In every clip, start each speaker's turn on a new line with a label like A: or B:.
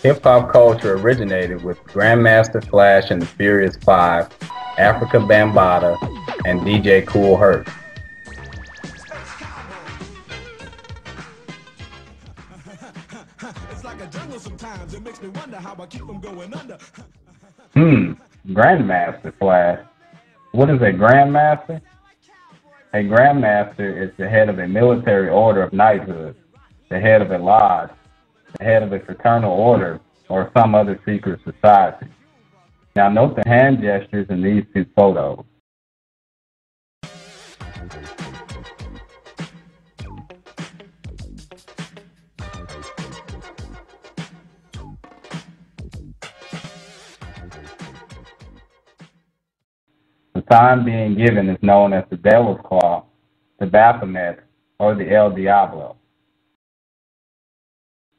A: Hip-hop culture originated with Grandmaster Flash and the Furious Five, Africa Bambaataa, and DJ Kool Herc. Grandmaster Flash. What is a Grandmaster? A Grandmaster is the head of a military order of knighthood, the head of a lodge, the head of a fraternal order, or some other secret society. Now note the hand gestures in these two photos. The sign being given is known as the Devil's Claw, the Baphomet, or the El Diablo.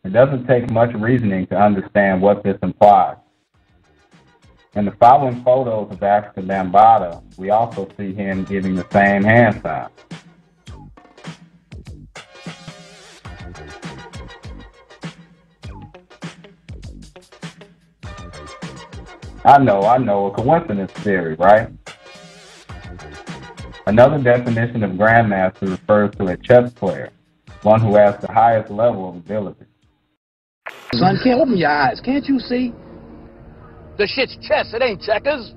A: It doesn't take much reasoning to understand what this implies. In the following photos of Africa Bambaataa, we also see him giving the same hand sign. I know, a coincidence theory, right? Another definition of Grandmaster refers to a chess player, one who has the highest level of ability.
B: Son, can't open your eyes. Can't you see?
C: The shit's chess, it ain't checkers.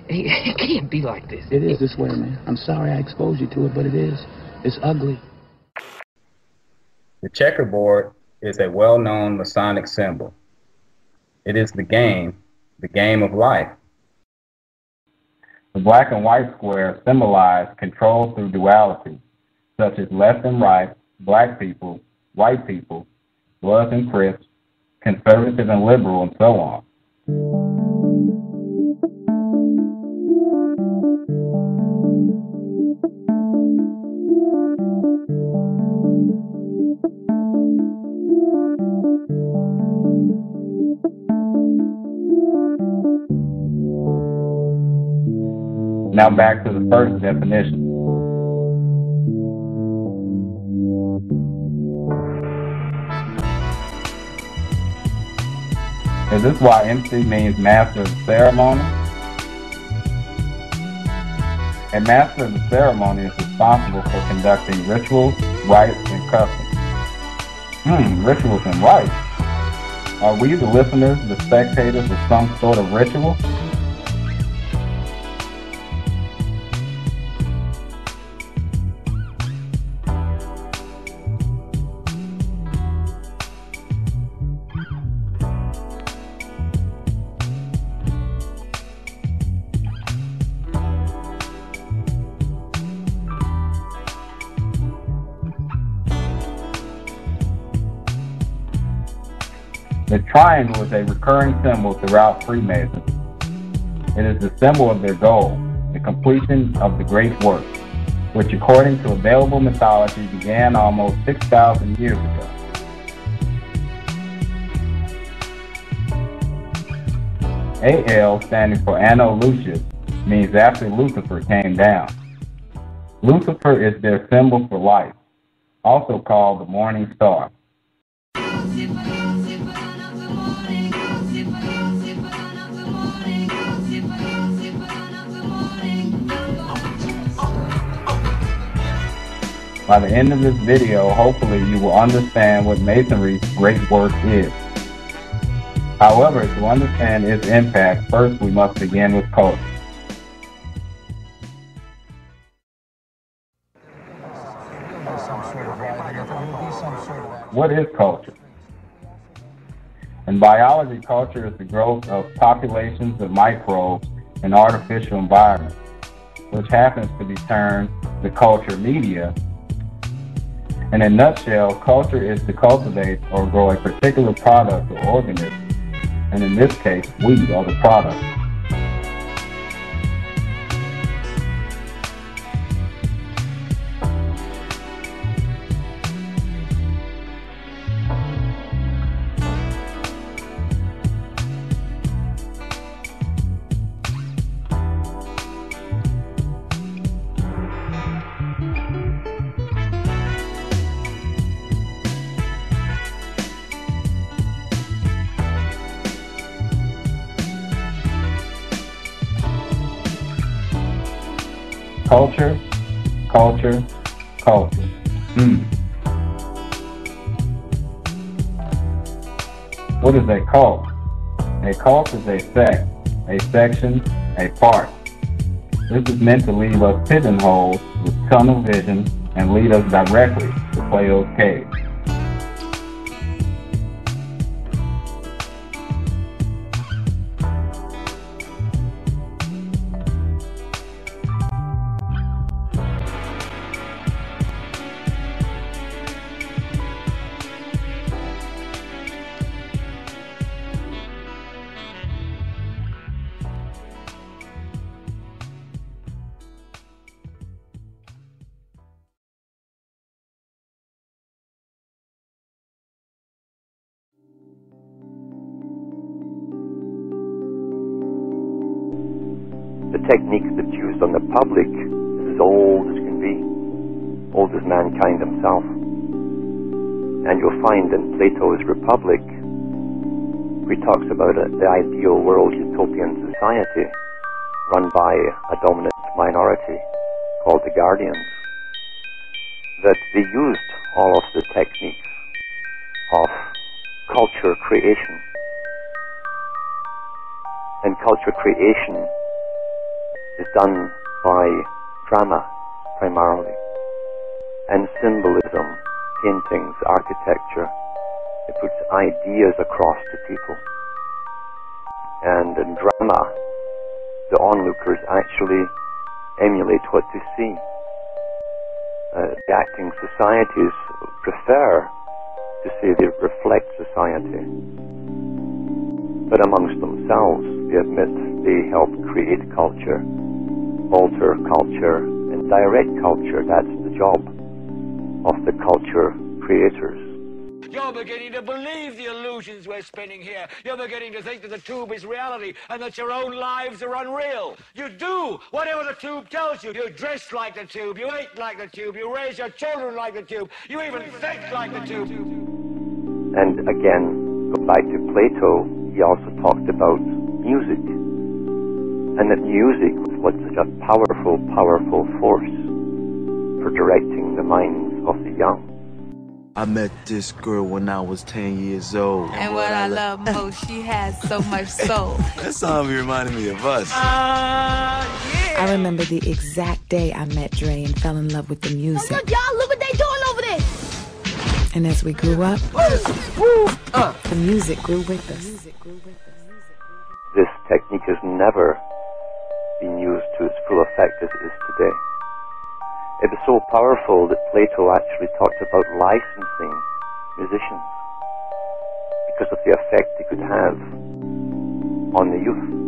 B: It can't be like this. It is this way, man. I'm sorry I exposed you to it, but it is. It's ugly.
A: The checkerboard is a well-known Masonic symbol. It is the game of life. The black and white squares symbolize control through duality, such as left and right, black people, white people, Bloods and Crips, conservative and liberal, and so on. Now back to the first definition. Is this why MC means master of the ceremony? A master of the ceremony is responsible for conducting rituals, rites, and customs. Rituals and rites. Are we, the listeners, the spectators of some sort of ritual? The triangle is a recurring symbol throughout Freemasonry. It is the symbol of their goal, the completion of the great work, which according to available mythology began almost 6,000 years ago. AL, standing for Anno Lucius, means after Lucifer came down. Lucifer is their symbol for life, also called the morning star. By the end of this video, hopefully you will understand what Masonry's great work is. However, to understand its impact, first we must begin with culture. What is culture? In biology, culture is the growth of populations of microbes in artificial environments, which happens to be termed the culture media. In a nutshell, culture is to cultivate or grow a particular product or organism, and in this case, we are the product. culture, culture, culture. What is a cult? A cult is a sect, a section, a part. This is meant to leave us pigeonholed with tunnel vision and lead us directly to Plato's cave.
D: The technique that's used on the public is as old as can be, old as mankind himself. And you'll find in Plato's Republic, where he talks about the ideal world utopian society run by a dominant minority called the Guardians, that they used all of the techniques of culture creation. And culture creation is done by drama, primarily, and symbolism, paintings, architecture. It puts ideas across to people. And in drama, the onlookers actually emulate what they see. The acting societies prefer to say they reflect society. But amongst themselves, they admit they help create culture, alter culture, and direct culture. That's the job of the culture creators.
C: You're beginning to believe the illusions we're spinning here. You're beginning to think that the tube is reality and that your own lives are unreal. You do whatever the tube tells you. You dress like the tube. You eat like the tube. You raise your children like the tube. You even think like the tube.
D: And again, go back to Plato, he also talked about music. And that music was such a powerful, powerful force for directing the minds of the young.
E: I met this girl when I was 10 years old.
F: And what I love most, she has so much soul.
E: That song reminded me of us.
F: Yeah.
G: I remember the exact day I met Dre and fell in love with the music.
H: Oh, look, y'all, look what they doing over there.
G: And as we grew up, the music grew with us.
D: This technique has never been used to its full effect as it is today. It was so powerful that Plato actually talked about licensing musicians because of the effect they could have on the youth.